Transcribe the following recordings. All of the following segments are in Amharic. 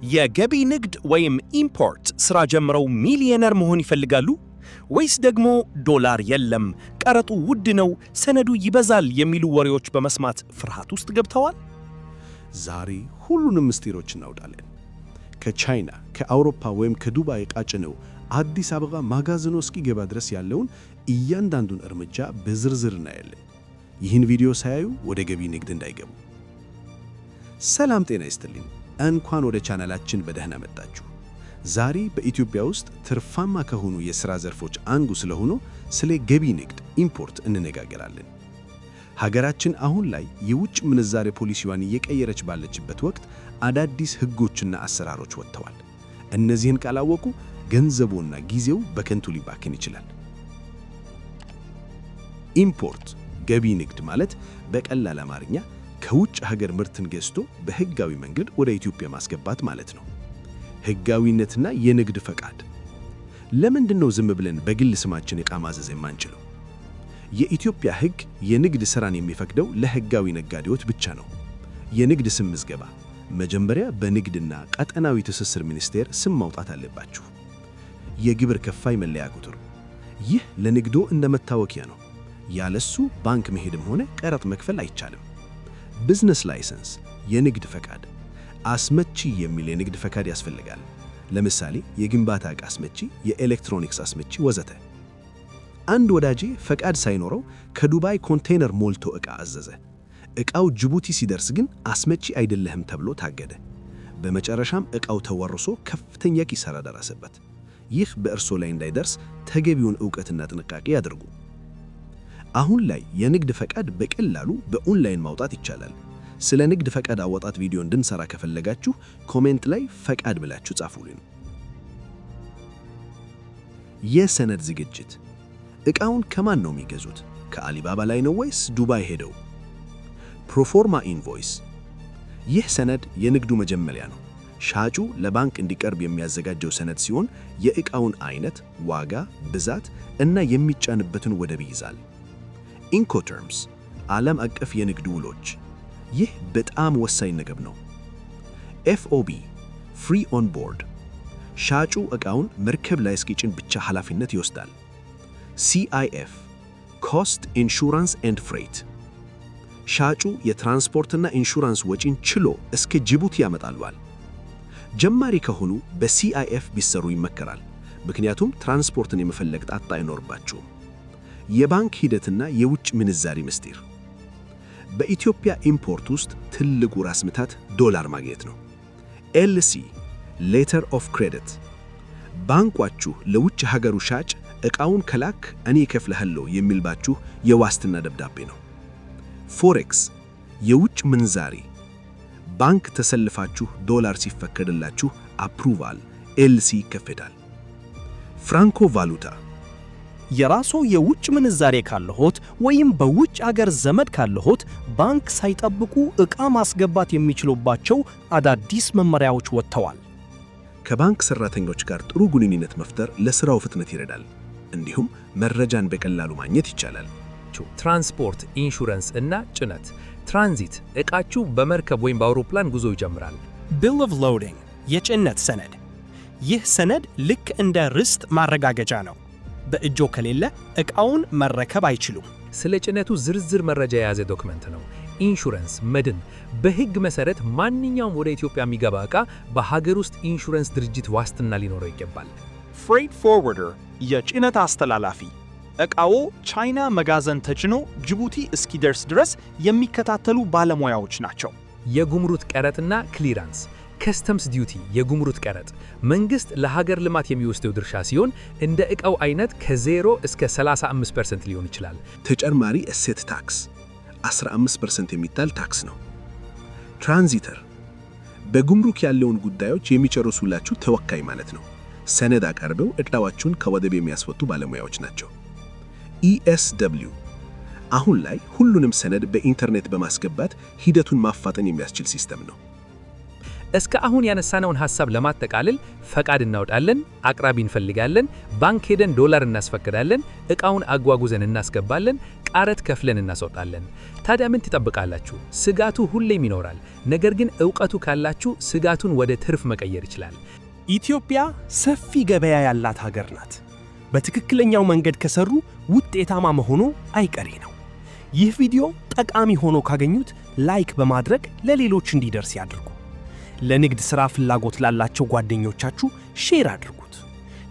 የገቢ ንግድ ወይም ኢምፖርት ስራ ጀምረው ሚሊዮነር መሆን ይፈልጋሉ? ወይስ ደግሞ ዶላር የለም፣ ቀረጡ ውድ ነው፣ ሰነዱ ይበዛል የሚሉ ወሬዎች በመስማት ፍርሃት ውስጥ ገብተዋል? ዛሬ ሁሉንም ምስጢሮች እናውጣለን። ከቻይና፣ ከአውሮፓ ወይም ከዱባይ ዕቃ ጭነው አዲስ አበባ ማጋዘኖ እስኪገባ ድረስ ያለውን እያንዳንዱን እርምጃ በዝርዝር እናያለን። ይህን ቪዲዮ ሳያዩ ወደ ገቢ ንግድ እንዳይገቡ። ሰላም ጤና ይስጥልኝ። እንኳን ወደ ቻናላችን በደህና መጣችሁ። ዛሬ በኢትዮጵያ ውስጥ ትርፋማ ከሆኑ የሥራ ዘርፎች አንዱ ስለሆነው ስለ ገቢ ንግድ ኢምፖርት እንነጋገራለን። ሀገራችን አሁን ላይ የውጭ ምንዛሬ ፖሊሲዋን እየቀየረች ባለችበት ወቅት አዳዲስ ሕጎችና አሰራሮች ወጥተዋል። እነዚህን ካላወቁ ገንዘቦና ጊዜው በከንቱ ሊባክን ይችላል። ኢምፖርት ገቢ ንግድ ማለት በቀላል አማርኛ ከውጭ ሀገር ምርትን ገዝቶ በሕጋዊ መንገድ ወደ ኢትዮጵያ ማስገባት ማለት ነው። ሕጋዊነትና የንግድ ፈቃድ። ለምንድን ነው ዝም ብለን በግል ስማችን ዕቃ ማዘዝ የማንችለው? የኢትዮጵያ ሕግ የንግድ ሥራን የሚፈቅደው ለሕጋዊ ነጋዴዎች ብቻ ነው። የንግድ ስም ምዝገባ መጀመሪያ በንግድና ቀጠናዊ ትስስር ሚኒስቴር ስም ማውጣት አለባችሁ። የግብር ከፋይ መለያ ቁጥር፣ ይህ ለንግዶ እንደ መታወቂያ ነው። ያለሱ ባንክ መሄድም ሆነ ቀረጥ መክፈል አይቻልም። ቢዝነስ ላይሰንስ የንግድ ፈቃድ፣ አስመቺ የሚል የንግድ ፈቃድ ያስፈልጋል። ለምሳሌ የግንባታ ዕቃ አስመቺ፣ የኤሌክትሮኒክስ አስመቺ ወዘተ። አንድ ወዳጄ ፈቃድ ሳይኖረው ከዱባይ ኮንቴነር ሞልቶ ዕቃ አዘዘ። ዕቃው ጅቡቲ ሲደርስ ግን አስመቺ አይደለህም ተብሎ ታገደ። በመጨረሻም ዕቃው ተወርሶ ከፍተኛ ኪሳራ ደረሰበት። ይህ በእርሶ ላይ እንዳይደርስ ተገቢውን ዕውቀትና ጥንቃቄ ያድርጉ። አሁን ላይ የንግድ ፈቃድ በቀላሉ በኦንላይን ማውጣት ይቻላል። ስለ ንግድ ፈቃድ አወጣት ቪዲዮ እንድንሰራ ከፈለጋችሁ ኮሜንት ላይ ፈቃድ ብላችሁ ጻፉልን። የሰነድ ዝግጅት። ዕቃውን ከማን ነው የሚገዙት? ከአሊባባ ላይ ነው ወይስ ዱባይ ሄደው? ፕሮፎርማ ኢንቮይስ። ይህ ሰነድ የንግዱ መጀመሪያ ነው። ሻጩ ለባንክ እንዲቀርብ የሚያዘጋጀው ሰነድ ሲሆን የዕቃውን አይነት፣ ዋጋ፣ ብዛት እና የሚጫንበትን ወደብ ይይዛል። ኢንኮተርምስ ዓለም አቀፍ የንግድ ውሎች። ይህ በጣም ወሳኝ ነገር ነው። ኤፍኦቢ ፍሪ ኦን ቦርድ፣ ሻጩ ዕቃውን መርከብ ላይ እስኪጭን ብቻ ኃላፊነት ይወስዳል። ሲአይኤፍ ኮስት ኢንሹራንስ ኤንድ ፍሬት፣ ሻጩ የትራንስፖርትና ኢንሹራንስ ወጪን ችሎ እስከ ጅቡቲ ያመጣሏል። ጀማሪ ከሆኑ በሲአይኤፍ ቢሰሩ ይመከራል፣ ምክንያቱም ትራንስፖርትን የመፈለግ ጣጣ አይኖርባችሁም። የባንክ ሂደትና የውጭ ምንዛሪ ምስጢር። በኢትዮጵያ ኢምፖርት ውስጥ ትልቁ ራስ ምታት ዶላር ማግኘት ነው። ኤልሲ ሌተር ኦፍ ክሬዲት፣ ባንኳችሁ ለውጭ ሀገሩ ሻጭ ዕቃውን ከላክ እኔ እከፍልሃለሁ የሚልባችሁ የዋስትና ደብዳቤ ነው። ፎሬክስ የውጭ ምንዛሪ፣ ባንክ ተሰልፋችሁ ዶላር ሲፈቀድላችሁ አፕሩቫል ኤልሲ ይከፈታል። ፍራንኮ ቫሉታ የራስዎ የውጭ ምንዛሬ ካለዎት ወይም በውጭ አገር ዘመድ ካለዎት ባንክ ሳይጠብቁ ዕቃ ማስገባት የሚችሉባቸው አዳዲስ መመሪያዎች ወጥተዋል። ከባንክ ሠራተኞች ጋር ጥሩ ግንኙነት መፍጠር ለሥራው ፍጥነት ይረዳል። እንዲሁም መረጃን በቀላሉ ማግኘት ይቻላል። ትራንስፖርት፣ ኢንሹራንስ እና ጭነት። ትራንዚት ዕቃችሁ በመርከብ ወይም በአውሮፕላን ጉዞ ይጀምራል። ቢል ኦፍ ሎዲንግ የጭነት ሰነድ። ይህ ሰነድ ልክ እንደ ርስት ማረጋገጫ ነው። በእጆ ከሌለ ዕቃውን መረከብ አይችሉም። ስለ ጭነቱ ዝርዝር መረጃ የያዘ ዶክመንት ነው። ኢንሹራንስ መድን። በሕግ መሠረት ማንኛውም ወደ ኢትዮጵያ የሚገባ ዕቃ በሀገር ውስጥ ኢንሹራንስ ድርጅት ዋስትና ሊኖረው ይገባል። ፍሬት ፎርዋርደር የጭነት አስተላላፊ፣ ዕቃዎ ቻይና መጋዘን ተጭኖ ጅቡቲ እስኪደርስ ድረስ የሚከታተሉ ባለሙያዎች ናቸው። የጉምሩክ ቀረጥና ክሊራንስ። ከስተምስ ዲዩቲ የጉምሩክ ቀረጥ መንግሥት ለሀገር ልማት የሚወስደው ድርሻ ሲሆን እንደ ዕቃው አይነት ከ0 እስከ 35% ሊሆን ይችላል። ተጨማሪ እሴት ታክስ 15% የሚጣል ታክስ ነው። ትራንዚተር በጉምሩክ ያለውን ጉዳዮች የሚጨርሱላችሁ ተወካይ ማለት ነው። ሰነድ አቀርበው ዕቃዎቹን ከወደብ የሚያስወጡ ባለሙያዎች ናቸው። ኢኤስደብሊው አሁን ላይ ሁሉንም ሰነድ በኢንተርኔት በማስገባት ሂደቱን ማፋጠን የሚያስችል ሲስተም ነው። እስከ አሁን ያነሳነውን ሐሳብ ለማጠቃለል ፈቃድ እናወጣለን፣ አቅራቢ እንፈልጋለን፣ ባንክ ሄደን ዶላር እናስፈቅዳለን፣ ዕቃውን አጓጉዘን እናስገባለን፣ ቃረት ከፍለን እናስወጣለን። ታዲያ ምን ትጠብቃላችሁ? ስጋቱ ሁሌም ይኖራል። ነገር ግን ዕውቀቱ ካላችሁ ስጋቱን ወደ ትርፍ መቀየር ይችላል። ኢትዮጵያ ሰፊ ገበያ ያላት ሀገር ናት። በትክክለኛው መንገድ ከሰሩ ውጤታማ መሆኑ አይቀሬ ነው። ይህ ቪዲዮ ጠቃሚ ሆኖ ካገኙት ላይክ በማድረግ ለሌሎች እንዲደርስ ያድርጉ። ለንግድ ሥራ ፍላጎት ላላቸው ጓደኞቻችሁ ሼር አድርጉት።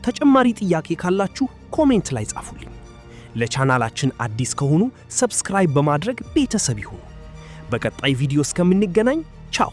ተጨማሪ ጥያቄ ካላችሁ ኮሜንት ላይ ጻፉልኝ። ለቻናላችን አዲስ ከሆኑ ሰብስክራይብ በማድረግ ቤተሰብ ይሁኑ። በቀጣይ ቪዲዮ እስከምንገናኝ ቻው።